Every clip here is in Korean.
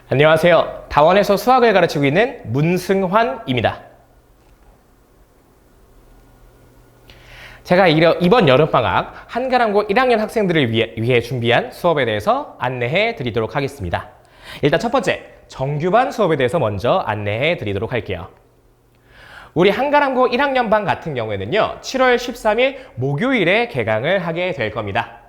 안녕하세요. 다원에서 수학을 가르치고 있는 문승환입니다. 제가 이번 여름방학 한가람고 1학년 학생들을 위해 준비한 수업에 대해서 안내해 드리도록 하겠습니다. 일단 첫 번째, 정규반 수업에 대해서 먼저 안내해 드리도록 할게요. 우리 한가람고 1학년반 같은 경우에는요, 7월 13일 목요일에 개강을 하게 될 겁니다.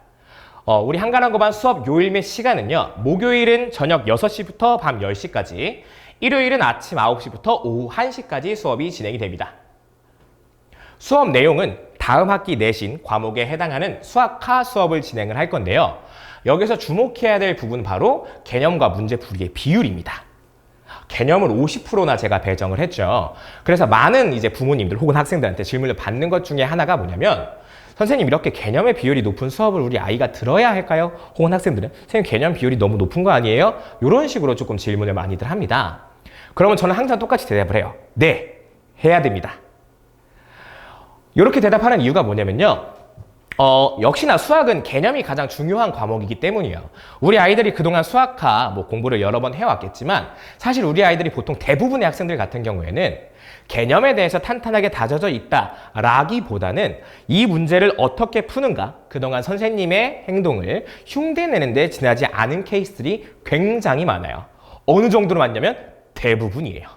우리 한가람고반 수업 요일 및 시간은요, 목요일은 저녁 6시부터 밤 10시까지, 일요일은 아침 9시부터 오후 1시까지 수업이 진행이 됩니다. 수업 내용은 다음 학기 내신 과목에 해당하는 수학하 수업을 진행을 할 건데요. 여기서 주목해야 될 부분은 바로 개념과 문제풀이의 비율입니다. 개념을 50%나 제가 배정을 했죠. 그래서 많은 이제 부모님들 혹은 학생들한테 질문을 받는 것 중에 하나가 뭐냐면, 선생님, 이렇게 개념의 비율이 높은 수업을 우리 아이가 들어야 할까요? 혹은 학생들은 선생님, 개념 비율이 너무 높은 거 아니에요? 이런 식으로 조금 질문을 많이들 합니다. 그러면 저는 항상 똑같이 대답을 해요. 네, 해야 됩니다. 이렇게 대답하는 이유가 뭐냐면요, 역시나 수학은 개념이 가장 중요한 과목이기 때문이에요. 우리 아이들이 그동안 수학하 공부를 여러 번 해왔겠지만, 사실 우리 아이들이 보통 대부분의 학생들 같은 경우에는 개념에 대해서 탄탄하게 다져져 있다라기보다는 이 문제를 어떻게 푸는가, 그동안 선생님의 행동을 흉내내는 데 지나지 않은 케이스들이 굉장히 많아요. 어느 정도로 많냐면 대부분이에요.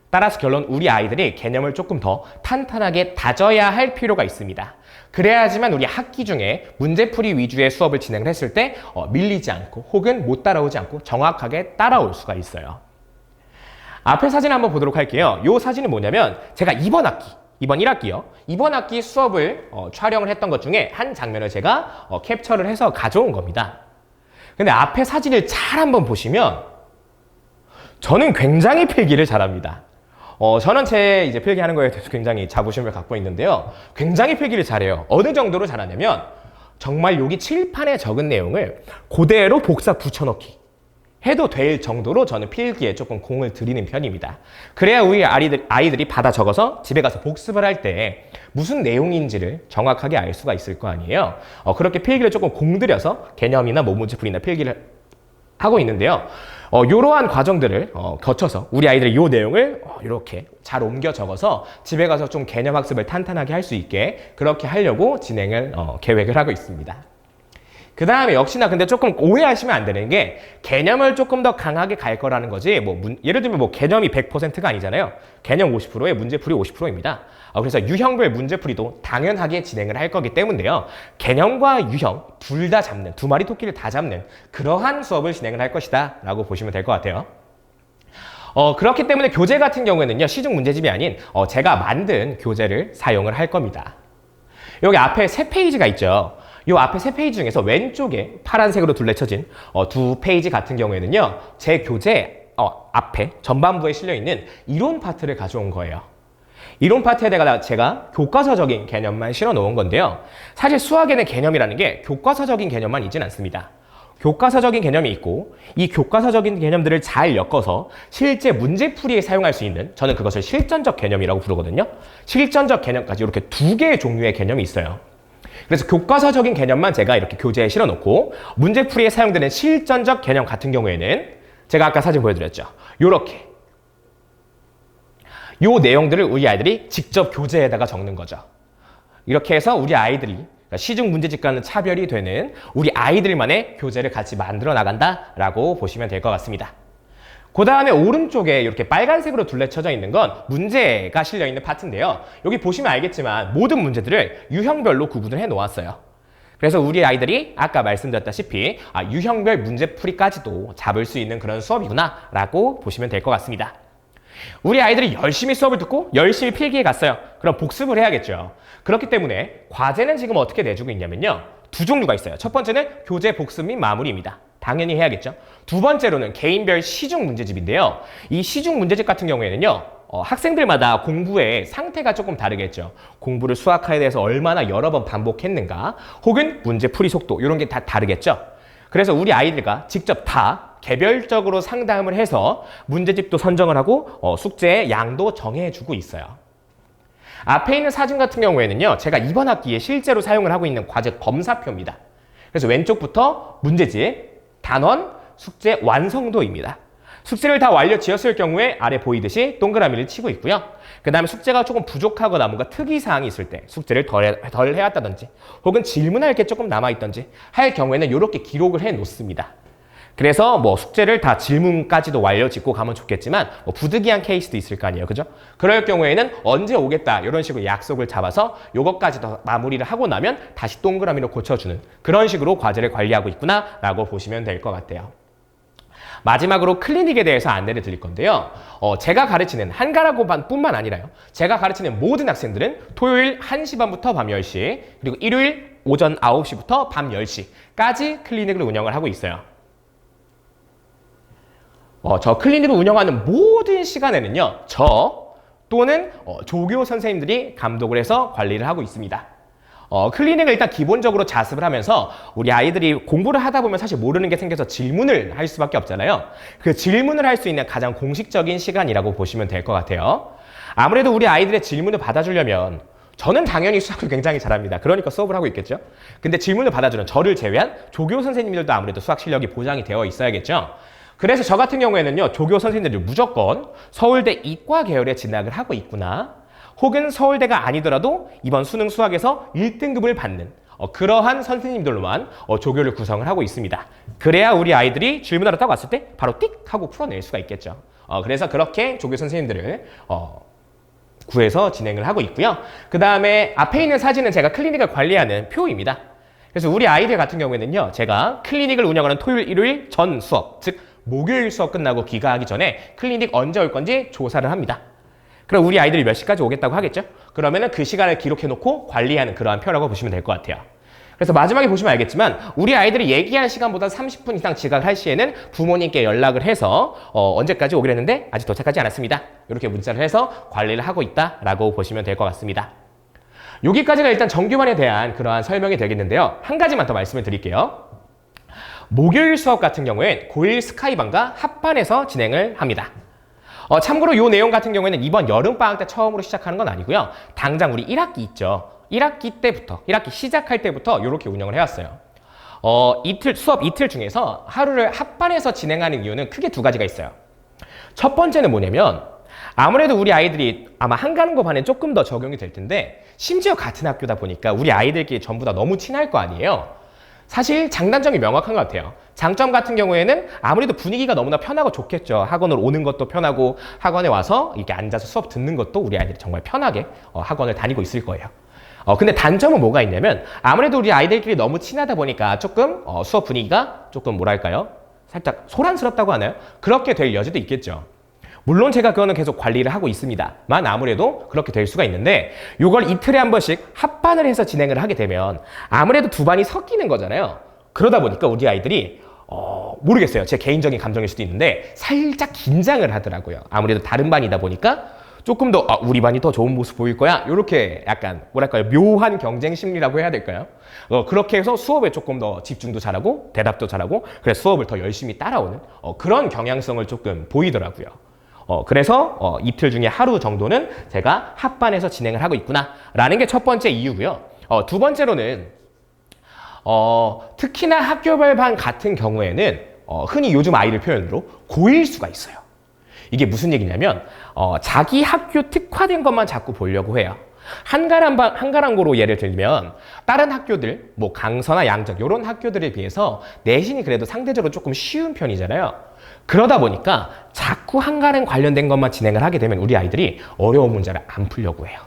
따라서 결론, 우리 아이들이 개념을 조금 더 탄탄하게 다져야 할 필요가 있습니다. 그래야지만 우리 학기 중에 문제풀이 위주의 수업을 진행을 했을 때 밀리지 않고 혹은 못 따라오지 않고 정확하게 따라올 수가 있어요. 앞에 사진 한번 보도록 할게요. 이 사진은 뭐냐면, 제가 이번 1학기요. 이번 학기 수업을 촬영을 했던 것 중에 한 장면을 제가 캡처를 해서 가져온 겁니다. 근데 앞에 사진을 잘 한번 보시면 저는 굉장히 필기를 잘합니다. 저는 제 이제 필기하는 거에 대해서 굉장히 자부심을 갖고 있는데요. 굉장히 필기를 잘해요. 어느 정도로 잘하냐면, 정말 여기 칠판에 적은 내용을 그대로 복사 붙여넣기 해도 될 정도로 저는 필기에 조금 공을 들이는 편입니다. 그래야 우리 아이들이 받아 적어서 집에 가서 복습을 할 때 무슨 내용인지를 정확하게 알 수가 있을 거 아니에요. 그렇게 필기를 조금 공들여서 개념이나 문제풀이나 필기를 하고 있는데요. 이러한 과정들을 거쳐서 우리 아이들이 이 내용을 이렇게 잘 옮겨 적어서 집에 가서 좀 개념 학습을 탄탄하게 할 수 있게 그렇게 하려고 진행을 계획을 하고 있습니다. 그 다음에 역시나 근데 조금 오해하시면 안 되는 게, 개념을 조금 더 강하게 갈 거라는 거지, 예를 들면 개념이 100%가 아니잖아요. 개념 50%에 문제풀이 50%입니다. 그래서 유형별 문제풀이도 당연하게 진행을 할 거기 때문에요. 개념과 유형 둘 다 잡는, 두 마리 토끼를 다 잡는 그러한 수업을 진행을 할 것이다 라고 보시면 될 것 같아요. 그렇기 때문에 교재 같은 경우에는요, 시중 문제집이 아닌 제가 만든 교재를 사용을 할 겁니다. 여기 앞에 3페이지가 있죠. 이 앞에 3페이지 중에서 왼쪽에 파란색으로 둘레쳐진 두 페이지 같은 경우에는요, 제 교재 앞에 전반부에 실려있는 이론 파트를 가져온 거예요. 이론 파트에다가 제가 교과서적인 개념만 실어 놓은 건데요. 사실 수학에는 개념이라는 게 교과서적인 개념만 있진 않습니다. 교과서적인 개념이 있고, 이 교과서적인 개념들을 잘 엮어서 실제 문제풀이에 사용할 수 있는, 저는 그것을 실전적 개념이라고 부르거든요. 실전적 개념까지 이렇게 2개의 종류의 개념이 있어요. 그래서 교과서적인 개념만 제가 이렇게 교재에 실어놓고, 문제풀이에 사용되는 실전적 개념 같은 경우에는 제가 아까 사진 보여드렸죠. 요렇게 요 내용들을 우리 아이들이 직접 교재에다가 적는 거죠. 이렇게 해서 우리 아이들이 시중 문제집과는 차별이 되는 우리 아이들만의 교재를 같이 만들어 나간다라고 보시면 될 것 같습니다. 그 다음에 오른쪽에 이렇게 빨간색으로 둘레쳐져 있는 건 문제가 실려있는 파트인데요. 여기 보시면 알겠지만 모든 문제들을 유형별로 구분을 해 놓았어요. 그래서 우리 아이들이 아까 말씀드렸다시피 유형별 문제풀이까지도 잡을 수 있는 그런 수업이구나 라고 보시면 될 것 같습니다. 우리 아이들이 열심히 수업을 듣고 열심히 필기해 갔어요. 그럼 복습을 해야겠죠. 그렇기 때문에 과제는 지금 어떻게 내주고 있냐면요, 2종류가 있어요. 첫 번째는 교재 복습 및 마무리입니다. 당연히 해야겠죠. 두 번째로는 개인별 시중 문제집인데요. 이 시중 문제집 같은 경우에는요, 학생들마다 공부의 상태가 조금 다르겠죠. 공부를 수학화에 대해서 얼마나 여러 번 반복했는가, 혹은 문제풀이 속도, 이런 게 다 다르겠죠. 그래서 우리 아이들과 직접 다 개별적으로 상담을 해서 문제집도 선정을 하고 숙제의 양도 정해주고 있어요. 앞에 있는 사진 같은 경우에는요, 제가 이번 학기에 실제로 사용을 하고 있는 과제 검사표입니다. 그래서 왼쪽부터 문제집, 단원, 숙제 완성도입니다. 숙제를 다 완료 지었을 경우에 아래 보이듯이 동그라미를 치고 있고요. 그 다음에 숙제가 조금 부족하거나 뭔가 특이사항이 있을 때 숙제를 덜 해왔다든지 혹은 질문할 게 조금 남아있던지 할 경우에는 이렇게 기록을 해 놓습니다. 그래서 뭐 숙제를 다 질문까지도 완료 짓고 가면 좋겠지만 뭐 부득이한 케이스도 있을 거 아니에요. 그죠? 그럴 경우에는 언제 오겠다 이런 식으로 약속을 잡아서 요것까지 더 마무리를 하고 나면 다시 동그라미로 고쳐주는 그런 식으로 과제를 관리하고 있구나 라고 보시면 될 것 같아요. 마지막으로 클리닉에 대해서 안내를 드릴 건데요. 제가 가르치는 한가라고반뿐만 아니라요. 제가 가르치는 모든 학생들은 토요일 1시 반부터 밤 10시 그리고 일요일 오전 9시부터 밤 10시까지 클리닉을 운영을 하고 있어요. 저 클리닉을 운영하는 모든 시간에는요. 저 또는 조교 선생님들이 감독을 해서 관리를 하고 있습니다. 클리닉을 일단 기본적으로 자습을 하면서 우리 아이들이 공부를 하다 보면 사실 모르는 게 생겨서 질문을 할 수밖에 없잖아요. 그 질문을 할 수 있는 가장 공식적인 시간이라고 보시면 될 것 같아요. 아무래도 우리 아이들의 질문을 받아주려면 저는 당연히 수학을 굉장히 잘합니다. 그러니까 수업을 하고 있겠죠. 근데 질문을 받아주는 저를 제외한 조교 선생님들도 아무래도 수학 실력이 보장이 되어 있어야겠죠. 그래서 저 같은 경우에는요. 조교 선생님들이 무조건 서울대 이과 계열에 진학을 하고 있구나. 혹은 서울대가 아니더라도 이번 수능 수학에서 1등급을 받는 그러한 선생님들로만 조교를 구성을 하고 있습니다. 그래야 우리 아이들이 질문하러 딱 왔을 때 바로 띡 하고 풀어낼 수가 있겠죠. 그래서 그렇게 조교 선생님들을 구해서 진행을 하고 있고요. 그 다음에 앞에 있는 사진은 제가 클리닉을 관리하는 표입니다. 그래서 우리 아이들 같은 경우에는요. 제가 클리닉을 운영하는 토요일, 일요일 전 수업, 즉 목요일 수업 끝나고 귀가하기 전에 클리닉 언제 올 건지 조사를 합니다. 그럼 우리 아이들이 몇 시까지 오겠다고 하겠죠? 그러면은 그 시간을 기록해놓고 관리하는 그러한 표라고 보시면 될 것 같아요. 그래서 마지막에 보시면 알겠지만 우리 아이들이 얘기한 시간보다 30분 이상 지각할 시에는 부모님께 연락을 해서 언제까지 오기로 했는데 아직 도착하지 않았습니다. 이렇게 문자를 해서 관리를 하고 있다라고 보시면 될 것 같습니다. 여기까지가 일단 정규반에 대한 그러한 설명이 되겠는데요. 한 가지만 더 말씀을 드릴게요. 목요일 수업 같은 경우엔 고1 스카이반과 합반에서 진행을 합니다. 참고로 이 내용 같은 경우에는 이번 여름방학 때 처음으로 시작하는 건 아니고요. 당장 우리 1학기 있죠. 1학기 때부터, 1학기 시작할 때부터 이렇게 운영을 해왔어요. 수업 이틀 중에서 하루를 합반해서 진행하는 이유는 크게 두 가지가 있어요. 첫 번째는 뭐냐면 아무래도 우리 아이들이 아마 한가는고 반에 조금 더 적용이 될 텐데 심지어 같은 학교다 보니까 우리 아이들끼리 전부 다 너무 친할 거 아니에요. 사실 장단점이 명확한 것 같아요. 장점 같은 경우에는 아무래도 분위기가 너무나 편하고 좋겠죠. 학원을 오는 것도 편하고 학원에 와서 이렇게 앉아서 수업 듣는 것도 우리 아이들이 정말 편하게 학원을 다니고 있을 거예요. 근데 단점은 뭐가 있냐면 아무래도 우리 아이들끼리 너무 친하다 보니까 조금 수업 분위기가 조금 뭐랄까요? 살짝 소란스럽다고 하나요? 그렇게 될 여지도 있겠죠. 물론 제가 그거는 계속 관리를 하고 있습니다만 아무래도 그렇게 될 수가 있는데 이걸 이틀에 한 번씩 합반을 해서 진행을 하게 되면 아무래도 두 반이 섞이는 거잖아요. 그러다 보니까 우리 아이들이 모르겠어요. 제 개인적인 감정일 수도 있는데 살짝 긴장을 하더라고요. 아무래도 다른 반이다 보니까 조금 더 우리 반이 더 좋은 모습 보일 거야. 이렇게 약간 뭐랄까요? 묘한 경쟁 심리라고 해야 될까요? 그렇게 해서 수업에 조금 더 집중도 잘하고 대답도 잘하고 그래서 수업을 더 열심히 따라오는 그런 경향성을 조금 보이더라고요. 그래서 이틀 중에 하루 정도는 제가 합반해서 진행을 하고 있구나 라는 게 첫 번째 이유고요. 두 번째로는 특히나 학교별 반 같은 경우에는 흔히 요즘 아이들 표현으로 고일수가 있어요. 이게 무슨 얘기냐면 자기 학교 특화된 것만 자꾸 보려고 해요. 한가랑고로 예를 들면 다른 학교들 뭐 강서나 양적 이런 학교들에 비해서 내신이 그래도 상대적으로 조금 쉬운 편이잖아요. 그러다 보니까 자꾸 한가랑 관련된 것만 진행을 하게 되면 우리 아이들이 어려운 문제를 안 풀려고 해요.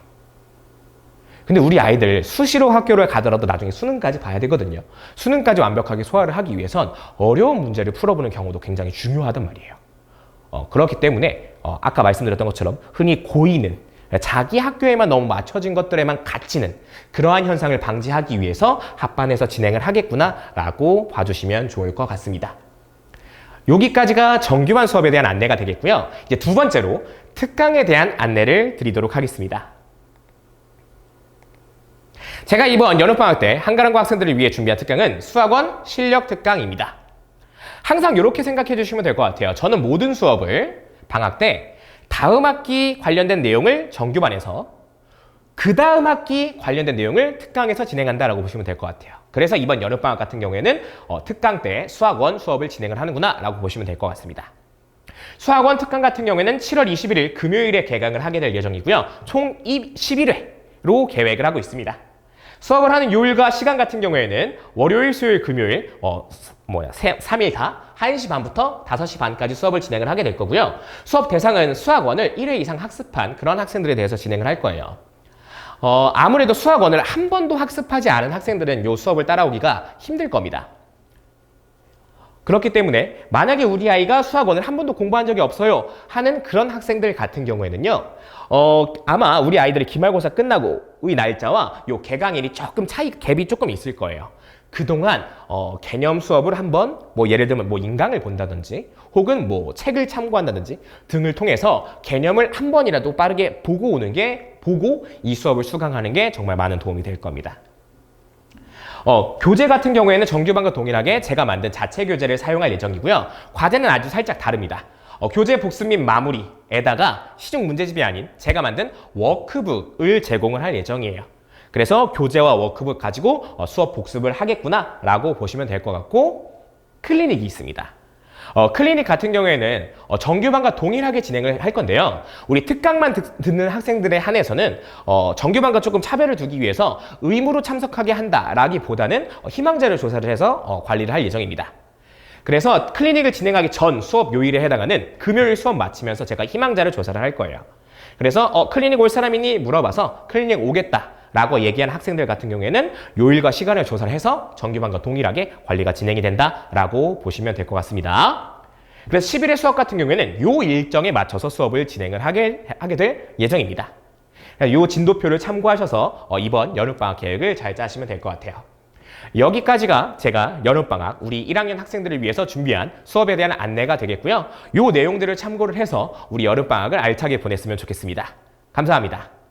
근데 우리 아이들 수시로 학교를 가더라도 나중에 수능까지 봐야 되거든요. 수능까지 완벽하게 소화를 하기 위해선 어려운 문제를 풀어보는 경우도 굉장히 중요하단 말이에요. 그렇기 때문에 아까 말씀드렸던 것처럼 흔히 고이는 자기 학교에만 너무 맞춰진 것들에만 갇히는 그러한 현상을 방지하기 위해서 합반해서 진행을 하겠구나라고 봐주시면 좋을 것 같습니다. 여기까지가 정규반 수업에 대한 안내가 되겠고요. 이제 두 번째로 특강에 대한 안내를 드리도록 하겠습니다. 제가 이번 여름방학 때 한가랑고 학생들을 위해 준비한 특강은 수학원 실력 특강입니다. 항상 이렇게 생각해 주시면 될 것 같아요. 저는 모든 수업을 방학 때 다음 학기 관련된 내용을 정규반에서 그 다음 학기 관련된 내용을 특강에서 진행한다라고 보시면 될 것 같아요. 그래서 이번 여름방학 같은 경우에는 특강 때 수학 1 수업을 진행을 하는구나 라고 보시면 될 것 같습니다. 수학 1 특강 같은 경우에는 7월 21일 금요일에 개강을 하게 될 예정이고요. 총 11회로 계획을 하고 있습니다. 수업을 하는 요일과 시간 같은 경우에는 월요일, 수요일, 금요일 3일 다 1시 반부터 5시 반까지 수업을 진행을 하게 될 거고요. 수업 대상은 수학 1을 1회 이상 학습한 그런 학생들에 대해서 진행을 할 거예요. 아무래도 수학 1을 한 번도 학습하지 않은 학생들은 이 수업을 따라오기가 힘들 겁니다. 그렇기 때문에 만약에 우리 아이가 수학 1을 한 번도 공부한 적이 없어요 하는 그런 학생들 같은 경우에는요. 아마 우리 아이들이 기말고사 끝나고의 날짜와 요 개강일이 조금 갭이 조금 있을 거예요. 그동안 개념 수업을 한번 예를 들면 인강을 본다든지 혹은 책을 참고한다든지 등을 통해서 개념을 한 번이라도 빠르게 보고 이 수업을 수강하는 게 정말 많은 도움이 될 겁니다. 교재 같은 경우에는 정규반과 동일하게 제가 만든 자체 교재를 사용할 예정이고요. 과제는 아주 살짝 다릅니다. 교재 복습 및 마무리에다가 시중 문제집이 아닌 제가 만든 워크북을 제공을 할 예정이에요. 그래서 교재와 워크북 가지고 수업 복습을 하겠구나 라고 보시면 될 것 같고, 클리닉이 있습니다. 클리닉 같은 경우에는 정규반과 동일하게 진행을 할 건데요. 우리 특강만 듣는 학생들에 한해서는 정규반과 조금 차별을 두기 위해서 의무로 참석하게 한다라기보다는 희망자를 조사를 해서 관리를 할 예정입니다. 그래서 클리닉을 진행하기 전 수업 요일에 해당하는 금요일 수업 마치면서 제가 희망자를 조사를 할 거예요. 그래서 클리닉 올 사람이니 물어봐서 클리닉 오겠다 라고 얘기한 학생들 같은 경우에는 요일과 시간을 조사를 해서 정규반과 동일하게 관리가 진행이 된다라고 보시면 될 것 같습니다. 그래서 11회 수업 같은 경우에는 요 일정에 맞춰서 수업을 진행을 하게 될 예정입니다. 요 진도표를 참고하셔서 이번 여름방학 계획을 잘 짜시면 될 것 같아요. 여기까지가 제가 여름방학 우리 1학년 학생들을 위해서 준비한 수업에 대한 안내가 되겠고요. 요 내용들을 참고를 해서 우리 여름방학을 알차게 보냈으면 좋겠습니다. 감사합니다.